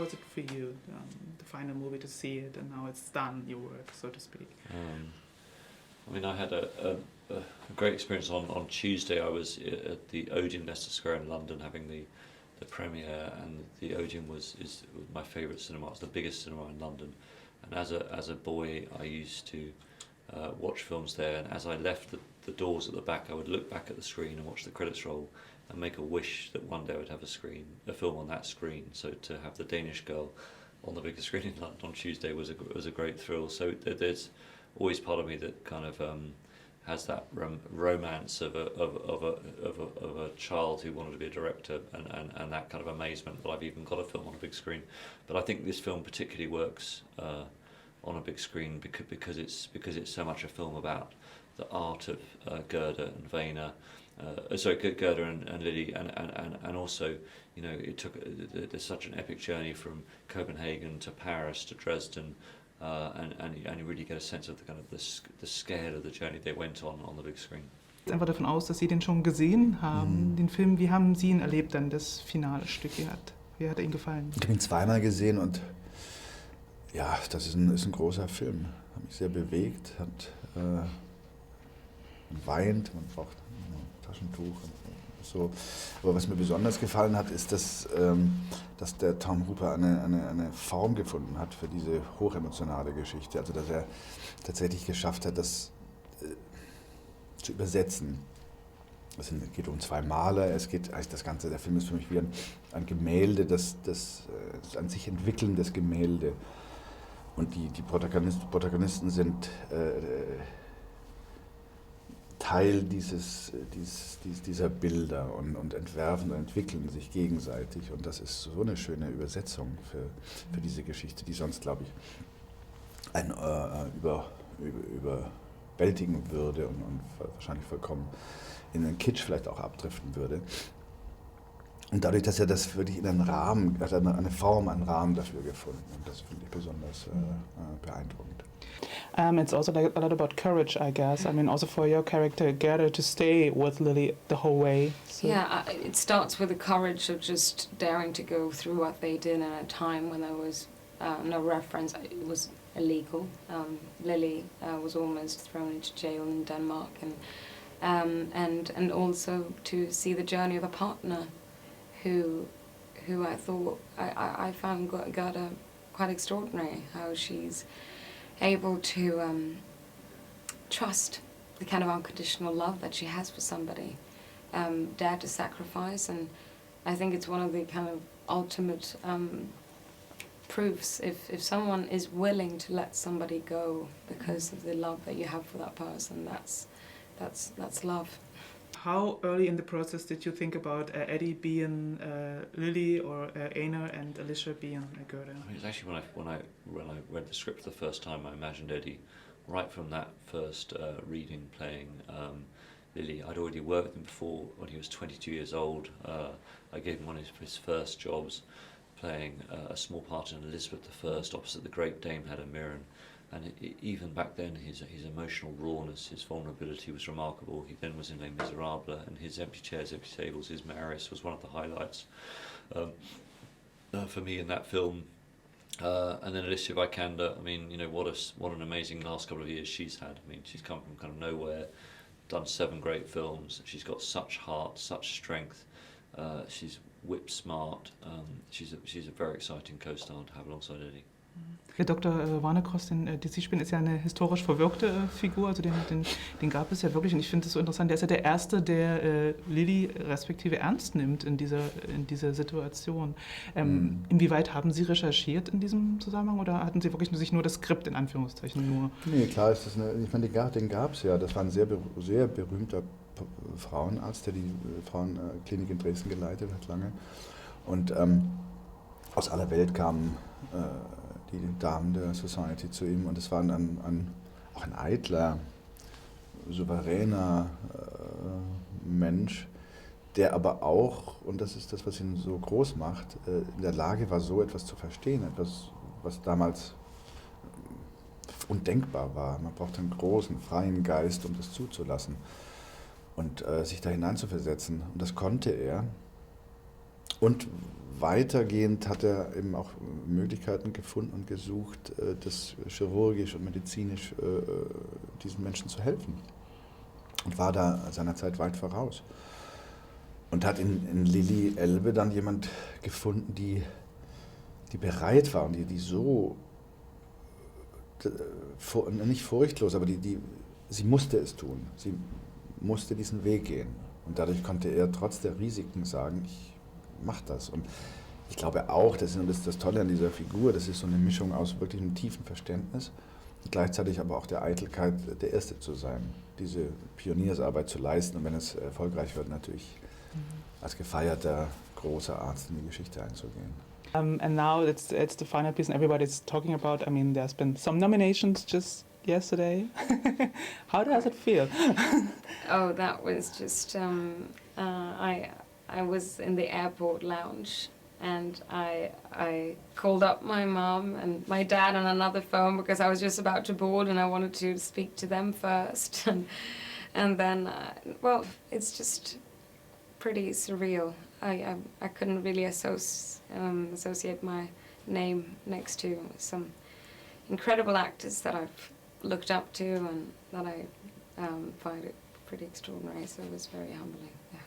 was it for you, the final movie, to see it and now it's done, your work, so to speak? I mean, I had a great experience on Tuesday. I was at the Odeon, Leicester Square in London, having the premiere, and the Odeon is my favourite cinema. It's the biggest cinema in London, and as a boy, I used to watch films there. And as I left the doors at the back, I would look back at the screen and watch the credits roll, and make a wish that one day I would have a film on that screen. So to have the Danish Girl on the biggest screen in London on Tuesday was a great thrill. So there's always part of me that kind of has that romance of a child who wanted to be a director, and that kind of amazement that I've even got a film on a big screen. But I think this film particularly works on a big screen because it's so much a film about the art of Gerda and Vena. Gerda and Lily, and also, you know, it took there's such an epic journey from Copenhagen to Paris to Dresden, and you really get a sense of the kind of the scale of the journey they went on the big screen. Einfach davon aus, dass Sie den schon gesehen haben, den Film. Wie haben Sie ihn erlebt, dann das finale Stück? Wie hat er Ihnen gefallen? Ich habe ihn zweimal gesehen und ja, das ist ein großer Film. Hat mich sehr bewegt, man weint, man braucht ein Taschentuch und so. Aber was mir besonders gefallen hat, ist, dass der Tom Hooper eine Form gefunden hat für diese hochemotionale Geschichte. Also dass er tatsächlich geschafft hat, das zu übersetzen. Es geht um zwei Maler, der Film ist für mich wie ein Gemälde, das ein sich entwickelndes Gemälde. Und die Protagonisten sind Teil dieser Bilder und entwerfen und entwickeln sich gegenseitig. Und das ist so eine schöne Übersetzung für diese Geschichte, die sonst, glaube ich, einen überwältigen würde und wahrscheinlich vollkommen in den Kitsch vielleicht auch abdriften würde. Und dadurch, dass er das wirklich in einen Rahmen, hat er eine Form, einen Rahmen dafür gefunden. Und das finde ich besonders beeindruckend. It's also a lot about courage, I guess. I mean, also for your character, Gerda, to stay with Lily the whole way. So. Yeah, it starts with the courage of just daring to go through what they did in a time when there was no reference. It was illegal. Lily was almost thrown into jail in Denmark, and also to see the journey of a partner who I thought I found Gerda quite extraordinary. How she's able to trust the kind of unconditional love that she has for somebody, dare to sacrifice, and I think it's one of the kind of ultimate proofs. If someone is willing to let somebody go because of the love that you have for that person, that's love. How early in the process did you think about Eddie being Lily or Einar and Alicia being Gerda? I mean, it's actually when I read the script for the first time, I imagined Eddie right from that first reading, playing Lily. I'd already worked with him before when he was 22 years old. I gave him one of his first jobs, playing a small part in Elizabeth I opposite the Great Dame Helen Mirren. And even back then, his emotional rawness, his vulnerability was remarkable. He then was in Les Miserables, and his Empty Chairs, Empty Tables, his Marius was one of the highlights for me in that film. And then Alicia Vikander, I mean, you know, what an amazing last couple of years she's had. I mean, she's come from kind of nowhere, done 7 great films. She's got such heart, such strength. She's whip smart. She's a very exciting co-star to have alongside Eddie. Der Dr. Warnecross, den Sie spielen, ist ja eine historisch verwirkte Figur, also den gab es ja wirklich, und ich finde es so interessant, der ist ja der Erste, der Lily respektive ernst nimmt in dieser Situation. Inwieweit haben Sie recherchiert in diesem Zusammenhang, oder hatten Sie wirklich sich nur das Skript in Anführungszeichen nur? Nee, klar ist das ich meine, den gab es ja, das war ein sehr berühmter Frauenarzt, der die Frauenklinik in Dresden geleitet hat lange, und aus aller Welt kamen die Damen der Society zu ihm, und es war auch ein eitler, souveräner Mensch, der aber auch, und das ist das, was ihn so groß macht, in der Lage war, so etwas zu verstehen, etwas, was damals undenkbar war. Man braucht einen großen, freien Geist, um das zuzulassen und sich da hineinzuversetzen. Und das konnte er. Und weitergehend hat er eben auch Möglichkeiten gefunden und gesucht, das chirurgisch und medizinisch diesen Menschen zu helfen. Und war da seiner Zeit weit voraus. Und hat in Lilly Elbe dann jemand gefunden, die bereit war und die so, nicht furchtlos, aber sie musste es tun. Sie musste diesen Weg gehen. Und dadurch konnte er trotz der Risiken sagen, ich mache das. Und ich glaube auch, das ist das Tolle an dieser Figur, das ist so eine Mischung aus wirklich einem tiefen Verständnis und gleichzeitig aber auch der Eitelkeit, der Erste zu sein, diese Pioniersarbeit zu leisten und wenn es erfolgreich wird, natürlich als gefeierter großer Arzt in die Geschichte einzugehen. And now it's the final piece and everybody's talking about, I mean, there's been some nominations just yesterday. How does it feel? Oh, that was just, I was in the airport lounge and I called up my mom and my dad on another phone because I was just about to board and I wanted to speak to them first. And then, well, it's just pretty surreal. I couldn't really associate my name next to some incredible actors that I've looked up to and that I find it pretty extraordinary, so it was very humbling. Yeah.